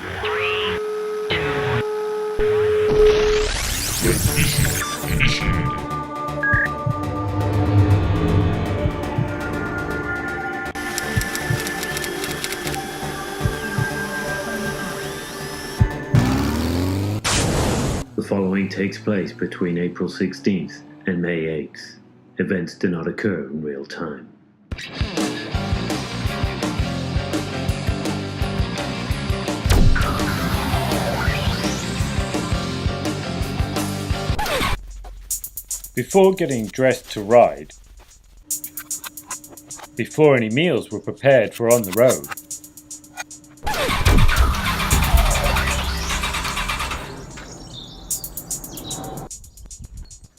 The following takes place between April 16th and May 8th. Events do not occur in real time. Before getting dressed to ride, before any meals were prepared for on the road,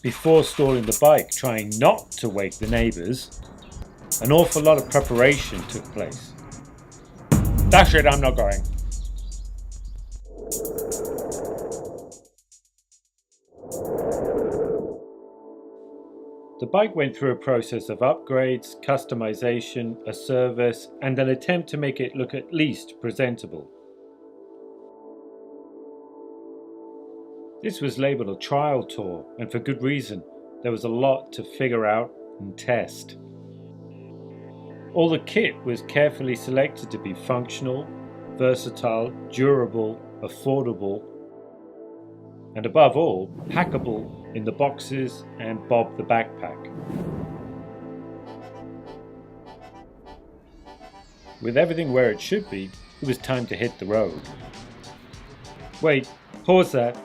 before stalling the bike trying not to wake the neighbours, an awful lot of preparation took place. That's it, I'm not going. The bike went through a process of upgrades, customization, a service, and an attempt to make it look at least presentable. This was labelled a trial tour, and for good reason. There was a lot to figure out and test. All the kit was carefully selected to be functional, versatile, durable, affordable, and above all, packable in the boxes and Bob the backpack. With everything where it should be, it was time to hit the road. Wait, pause that.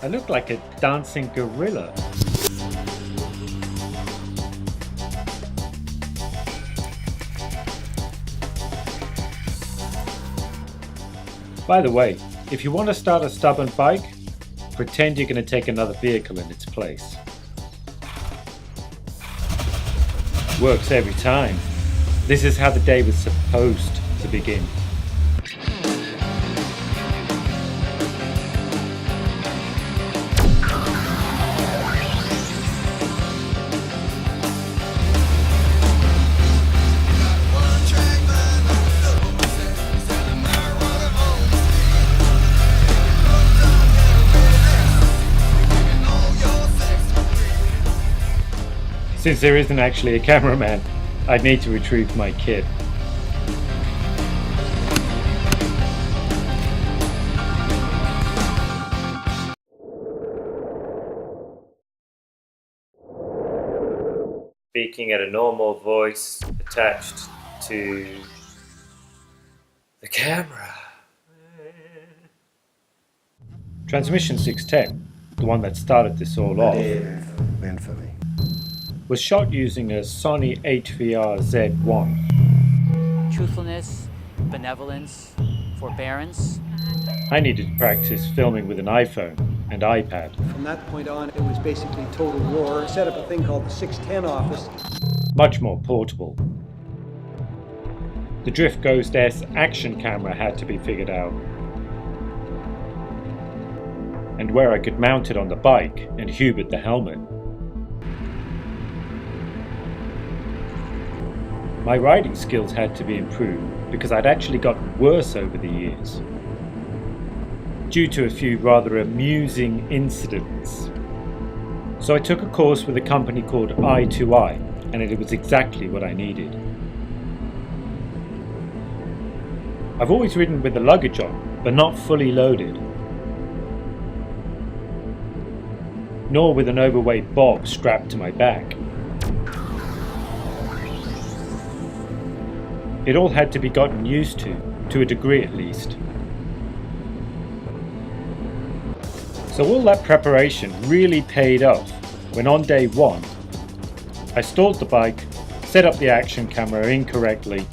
I look like a dancing gorilla. By the way, if you want to start a stubborn bike, pretend you're going to take another vehicle in its place. Works every time. This is how the day was supposed to begin. Since there isn't actually a cameraman, I'd need to retrieve my kit. Speaking at a normal voice attached to the camera. Transmission 610, the one that started this all off, was shot using a Sony HVR Z1. Truthfulness, benevolence, forbearance. I needed to practice filming with an iPhone and iPad. From that point on, it was basically total war. Set up a thing called the 610 office. Much more portable. The Drift Ghost S action camera had to be figured out. And where I could mount it on the bike and Hubert the helmet. My riding skills had to be improved because I'd actually gotten worse over the years, due to a few rather amusing incidents. So I took a course with a company called I2I, and it was exactly what I needed. I've always ridden with the luggage on, but not fully loaded, nor with an overweight Bob strapped to my back. It all had to be gotten used to a degree at least. So all that preparation really paid off when on day one, I stalled the bike, set up the action camera incorrectly,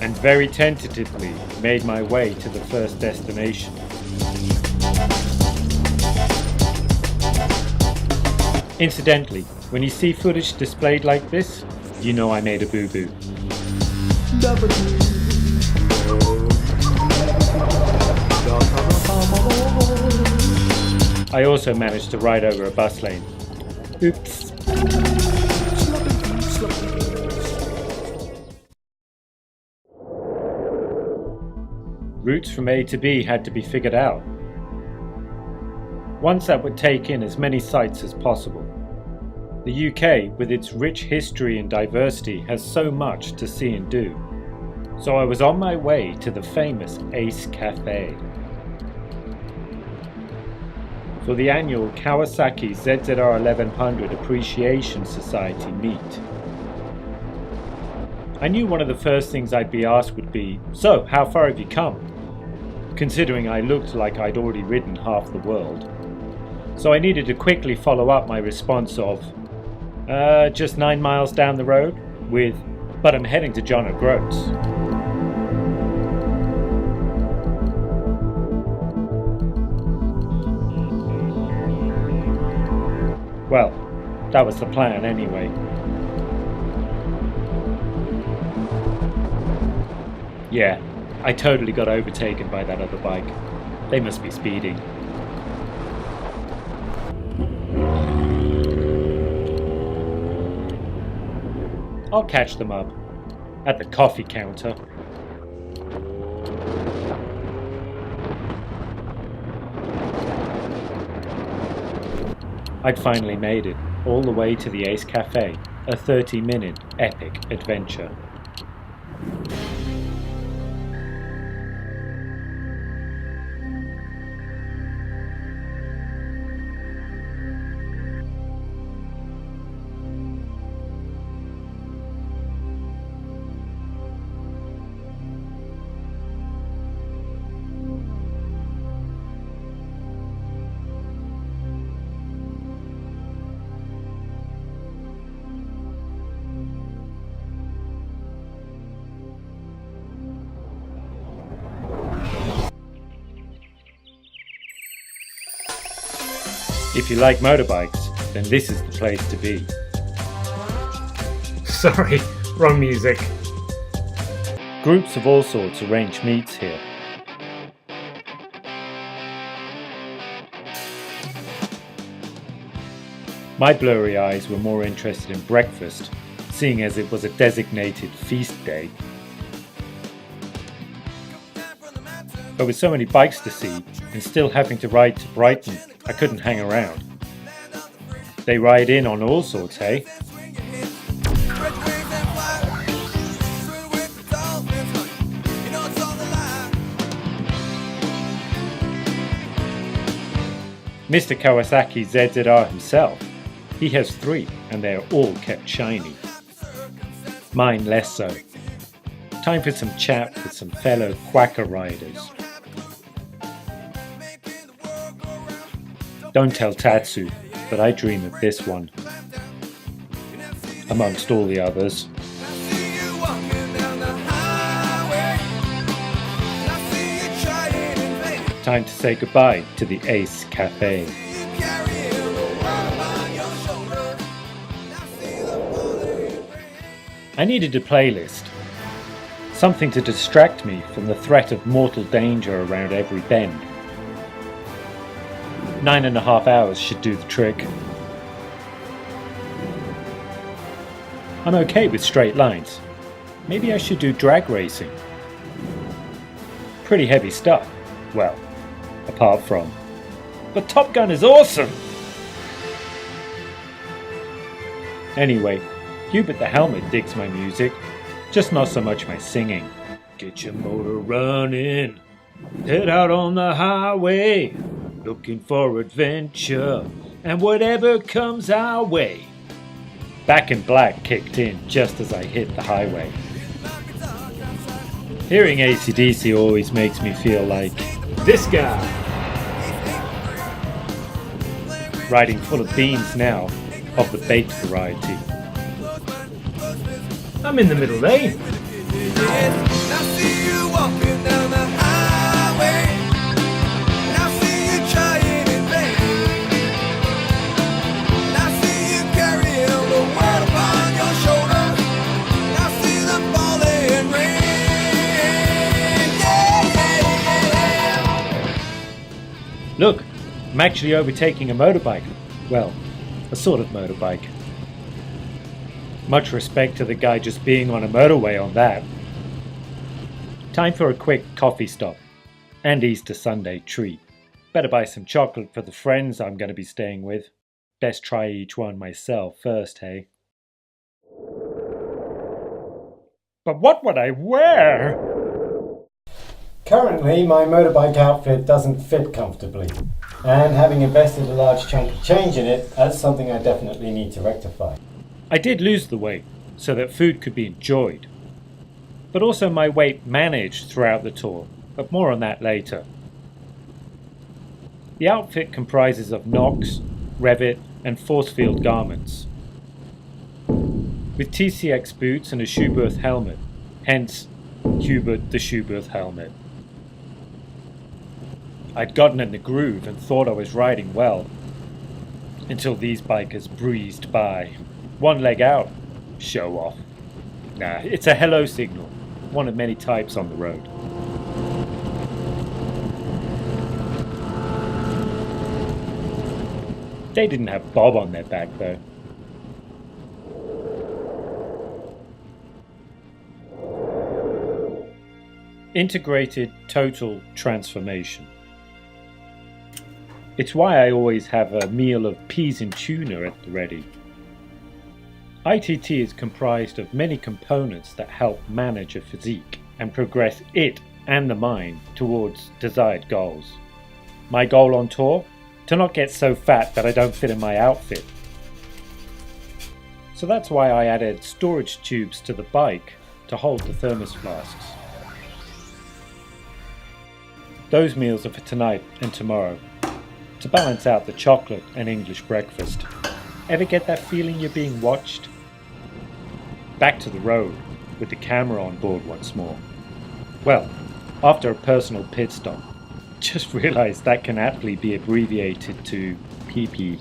and very tentatively made my way to the first destination. Incidentally, when you see footage displayed like this, you know I made a boo-boo. I also managed to ride over a bus lane. Oops. routes from A to B had to be figured out. Ones that would take in as many sites as possible. The UK, with its rich history and diversity, has so much to see and do. So I was on my way to the famous Ace Cafe for the annual Kawasaki ZZR 1100 Appreciation Society meet. I knew one of the first things I'd be asked would be, "So, how far have you come?" Considering I looked like I'd already ridden half the world. So I needed to quickly follow up my response of, just 9 miles down the road, with, "But I'm heading to John O'Groats." Well, that was the plan anyway. Yeah, I totally got overtaken by that other bike. They must be speeding. I'll catch them up at the coffee counter. I'd finally made it, all the way to the Ace Cafe, a 30-minute epic adventure. If you like motorbikes, then this is the place to be. Sorry, wrong music. Groups of all sorts arrange meets here. My blurry eyes were more interested in breakfast, seeing as it was a designated feast day. But with so many bikes to see, and still having to ride to Brighton, I couldn't hang around. They ride in on all sorts, hey? Mr. Kawasaki ZZR himself, he has 3 and they are all kept shiny. Mine less so. Time for some chat with some fellow quacker riders. Don't tell Tatsu, but I dream of this one, amongst all the others. Time to say goodbye to the Ace Cafe. I needed a playlist, something to distract me from the threat of mortal danger around every bend. 9.5 hours should do the trick. I'm okay with straight lines. Maybe I should do drag racing. Pretty heavy stuff. Well, apart from. But Top Gun is awesome! Anyway, Hubert the Helmet digs my music, just not so much my singing. Get your motor running, head out on the highway, looking for adventure, and whatever comes our way. Back in Black kicked in just as I hit the highway. Hearing AC/DC always makes me feel like this guy. Riding full of beans now, of the baked variety. I'm in the middle lane. Look, I'm actually overtaking a motorbike. Well, a sort of motorbike. Much respect to the guy just being on a motorway on that. Time for a quick coffee stop and Easter Sunday treat. Better buy some chocolate for the friends I'm going to be staying with. Best try each one myself first, hey? But what would I wear? Currently, my motorbike outfit doesn't fit comfortably, and having invested a large chunk of change in it, that's something I definitely need to rectify. I did lose the weight so that food could be enjoyed, but also my weight managed throughout the tour, but more on that later. The outfit comprises of Nox, Revit and force field garments, with TCX boots and a Schuberth helmet, hence Hubert the Schuberth helmet. I'd gotten in the groove and thought I was riding well, until these bikers breezed by. One leg out, show off. Nah, it's a hello signal, one of many types on the road. They didn't have Bob on their back though. Integrated total transformation. It's why I always have a meal of peas and tuna at the ready. ITT is comprised of many components that help manage a physique and progress it and the mind towards desired goals. My goal on tour? To not get so fat that I don't fit in my outfit. So that's why I added storage tubes to the bike to hold the thermos flasks. Those meals are for tonight and tomorrow, to balance out the chocolate and English breakfast. Ever get that feeling you're being watched? Back to the road, with the camera on board once more. Well, after a personal pit stop, just realised that can aptly be abbreviated to PP.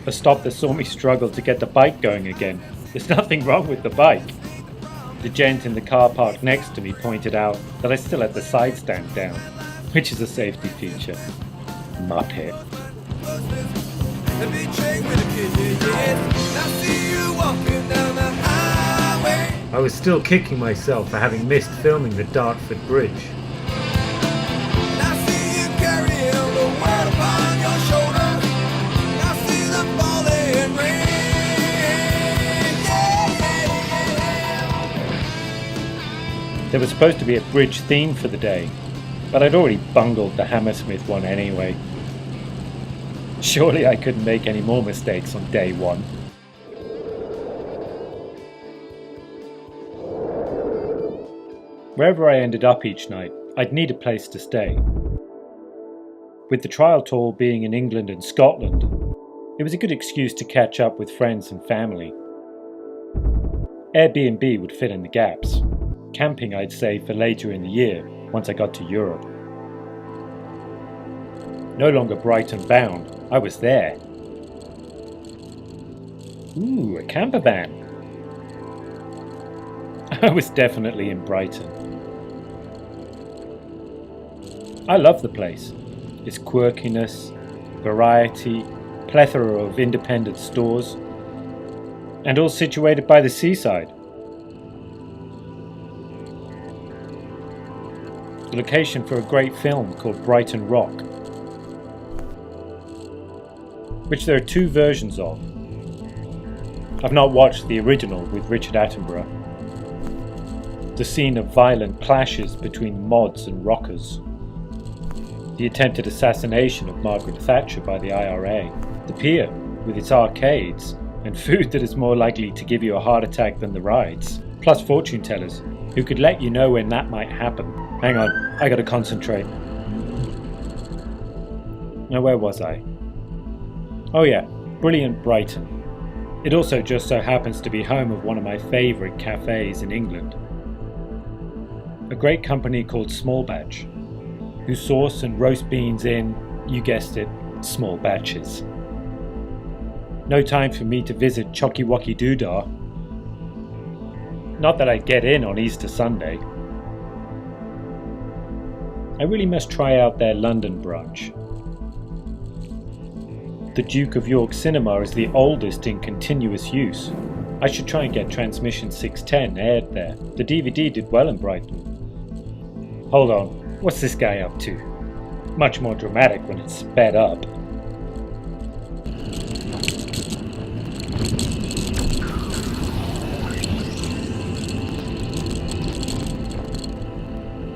A stop that saw me struggle to get the bike going again. There's nothing wrong with the bike. The gent in the car park next to me pointed out that I still had the side stand down, which is a safety feature. Muppet. I was still kicking myself for having missed filming the Dartford Bridge. There was supposed to be a bridge theme for the day, but I'd already bungled the Hammersmith one anyway. Surely I couldn't make any more mistakes on day one. Wherever I ended up each night, I'd need a place to stay. With the trial tour being in England and Scotland, it was a good excuse to catch up with friends and family. Airbnb would fill in the gaps. Camping I'd save for later in the year, once I got to Europe. No longer Brighton bound, I was there. Ooh, a camper van. I was definitely in Brighton. I love the place. Its quirkiness, variety, plethora of independent stores, and all situated by the seaside. The location for a great film called Brighton Rock, which there are 2 versions of. I've not watched the original with Richard Attenborough. The scene of violent clashes between mods and rockers. The attempted assassination of Margaret Thatcher by the IRA. The pier, with its arcades, and food that is more likely to give you a heart attack than the rides. Plus fortune tellers, who could let you know when that might happen. Hang on, I gotta concentrate. Now where was I? Oh yeah, brilliant Brighton. It also just so happens to be home of one of my favourite cafes in England. A great company called Small Batch, who source and roast beans in, you guessed it, small batches. No time for me to visit Chocky Wocky Doodah. Not that I'd get in on Easter Sunday. I really must try out their London branch. The Duke of York Cinema is the oldest in continuous use. I should try and get Transmission 610 aired there. The DVD did well in Brighton. Hold on, What's this guy up to? Much more dramatic when it's sped up.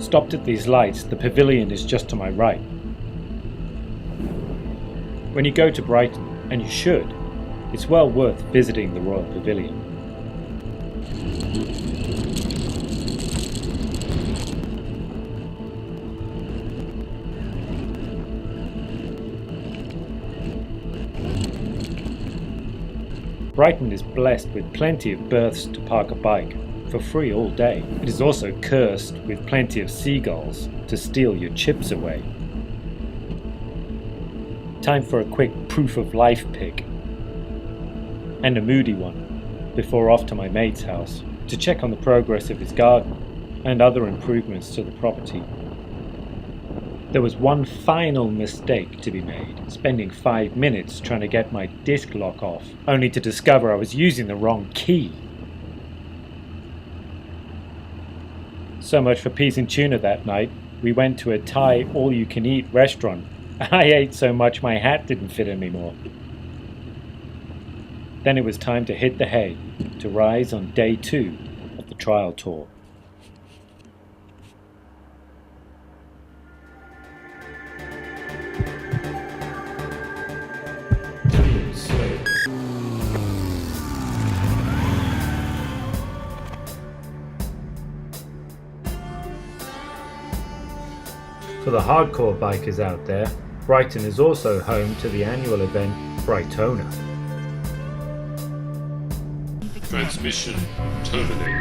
Stopped at these lights, the pavilion is just to my right. When you go to Brighton, and you should, it's well worth visiting the Royal Pavilion. Brighton is blessed with plenty of berths to park a bike, for free all day. It is also cursed with plenty of seagulls to steal your chips away. Time for a quick proof of life pic, and a moody one, before off to my mate's house to check on the progress of his garden and other improvements to the property. There was one final mistake to be made, spending 5 minutes trying to get my disc lock off, only to discover I was using the wrong key. So much for peas and tuna that night. We went to a Thai all-you-can-eat restaurant. I ate so much my hat didn't fit anymore. Then it was time to hit the hay, to rise on day 2 of the trial tour. For the hardcore bikers out there, Brighton is also home to the annual event Brightona. Transmission terminated.